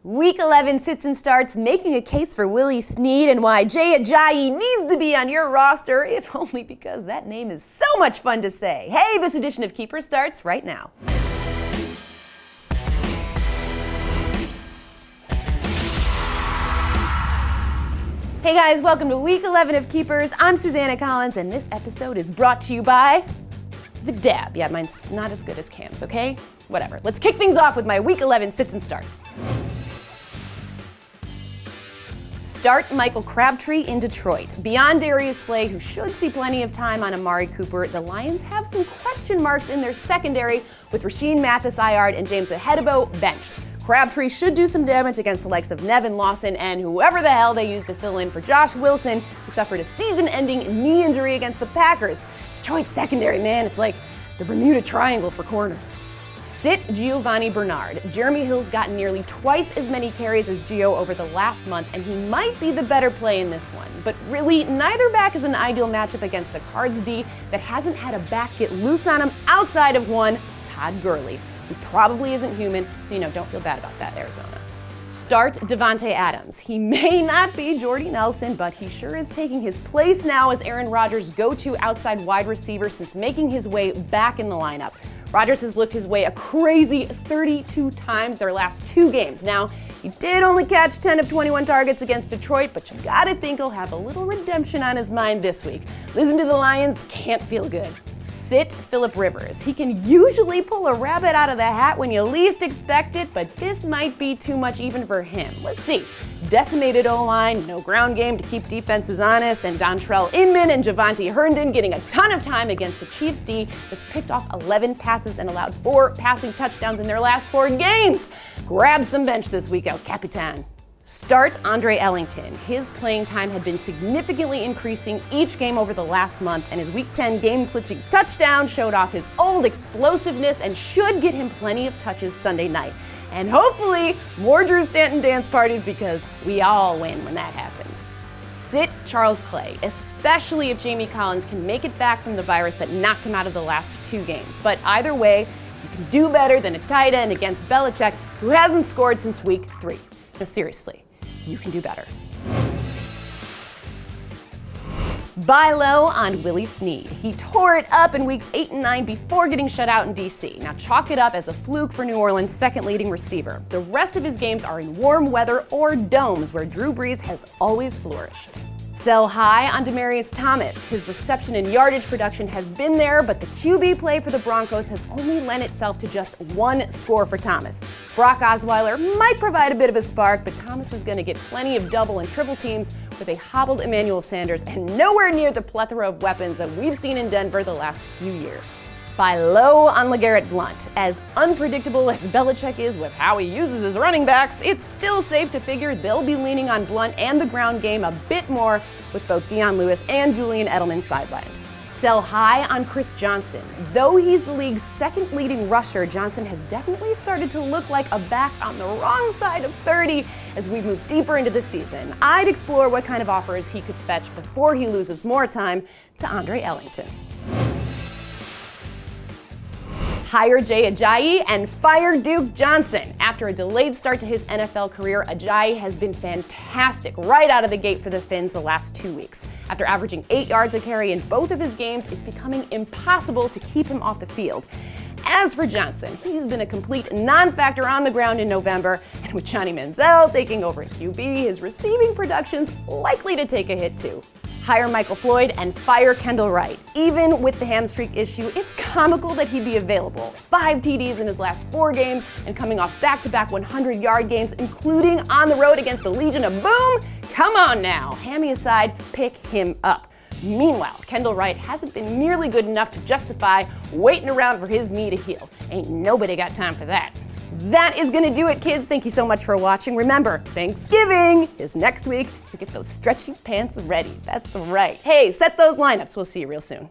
Week 11 sits and starts, making a case for Willie Snead and why Ajayi needs to be on your roster, if only because that name is so much fun to say. Hey, this edition of Keepers starts right now. Hey guys, welcome to Week 11 of Keepers. I'm Susanna Collins, and this episode is brought to you by the Dab. Yeah, mine's not as good as Cam's, okay? Whatever. Let's kick things off with my Week 11 sits and starts. Start Michael Crabtree in Detroit. Beyond Darius Slay, who should see plenty of time on Amari Cooper, the Lions have some question marks in their secondary with Rasheed Mathis-Iard and James Ahedebo benched. Crabtree should do some damage against the likes of Nevin Lawson and whoever the hell they used to fill in for Josh Wilson, who suffered a season-ending knee injury against the Packers. Detroit's secondary, man, it's like the Bermuda Triangle for corners. Sit Gio Bernard. Jeremy Hill's gotten nearly twice as many carries as Gio over the last month, and he might be the better play in this one. But really, neither back is an ideal matchup against a Cards D that hasn't had a back get loose on him outside of one, Todd Gurley, who probably isn't human, so don't feel bad about that, Arizona. Start Davante Adams. He may not be Jordy Nelson, but he sure is taking his place now as Aaron Rodgers' go-to outside wide receiver since making his way back in the lineup. Rodgers has looked his way a crazy 32 times their last two games. Now, he did only catch 10 of 21 targets against Detroit, but you gotta think he'll have a little redemption on his mind this week. Losing to the Lions can't feel good. Sit Phillip Rivers. He can usually pull a rabbit out of the hat when you least expect it, but this might be too much even for him. Let's see. Decimated O-line, no ground game to keep defenses honest, and Dontrell Inman and Javonte Herndon getting a ton of time against the Chiefs D that's picked off 11 passes and allowed 4 passing touchdowns in their last 4 games. Grab some bench this week, El Capitan. Start Ellington. His playing time had been significantly increasing each game over the last month, and his Week 10 game-clinching touchdown showed off his old explosiveness and should get him plenty of touches Sunday night. And hopefully, more Drew Stanton dance parties because we all win when that happens. Sit Charles Clay, especially if Jamie Collins can make it back from the virus that knocked him out of the last 2 games. But either way, you can do better than a tight end against Belichick, who hasn't scored since Week 3. No, seriously, you can do better. Buy low on Willie Snead. He tore it up in weeks 8 and 9 before getting shut out in DC. Now chalk it up as a fluke for New Orleans' second leading receiver. The rest of his games are in warm weather or domes where Drew Brees has always flourished. Sell high on Demaryius Thomas. His reception and yardage production has been there, but the QB play for the Broncos has only lent itself to just 1 score for Thomas. Brock Osweiler might provide a bit of a spark, but Thomas is going to get plenty of double and triple teams with a hobbled Emmanuel Sanders and nowhere near the plethora of weapons that we've seen in Denver the last few years. Buy low on LeGarrette Blount. As unpredictable as Belichick is with how he uses his running backs, it's still safe to figure they'll be leaning on Blount and the ground game a bit more with both Dion Lewis and Julian Edelman sidelined. Sell high on Chris Johnson. Though he's the league's second leading rusher, Johnson has definitely started to look like a back on the wrong side of 30 as we move deeper into the season. I'd explore what kind of offers he could fetch before he loses more time to Andre Ellington. Hire Ajayi and fire Duke Johnson. After a delayed start to his NFL career, Ajayi has been fantastic right out of the gate for the Fins the last 2 weeks. After averaging 8 yards a carry in both of his games, it's becoming impossible to keep him off the field. As for Johnson, he's been a complete non-factor on the ground in November, and with Johnny Manziel taking over at QB, his receiving production's likely to take a hit too. Hire Michael Floyd and fire Kendall Wright. Even with the hamstring issue, it's comical that he'd be available. 5 TDs in his last 4 games and coming off back-to-back 100-yard games, including on the road against the Legion of Boom. Come on now, hammy aside, pick him up. Meanwhile, Kendall Wright hasn't been nearly good enough to justify waiting around for his knee to heal. Ain't nobody got time for that. That is gonna do it, kids. Thank you so much for watching. Remember, Thanksgiving is next week, so get those stretchy pants ready. That's right. Hey, set those lineups. We'll see you real soon.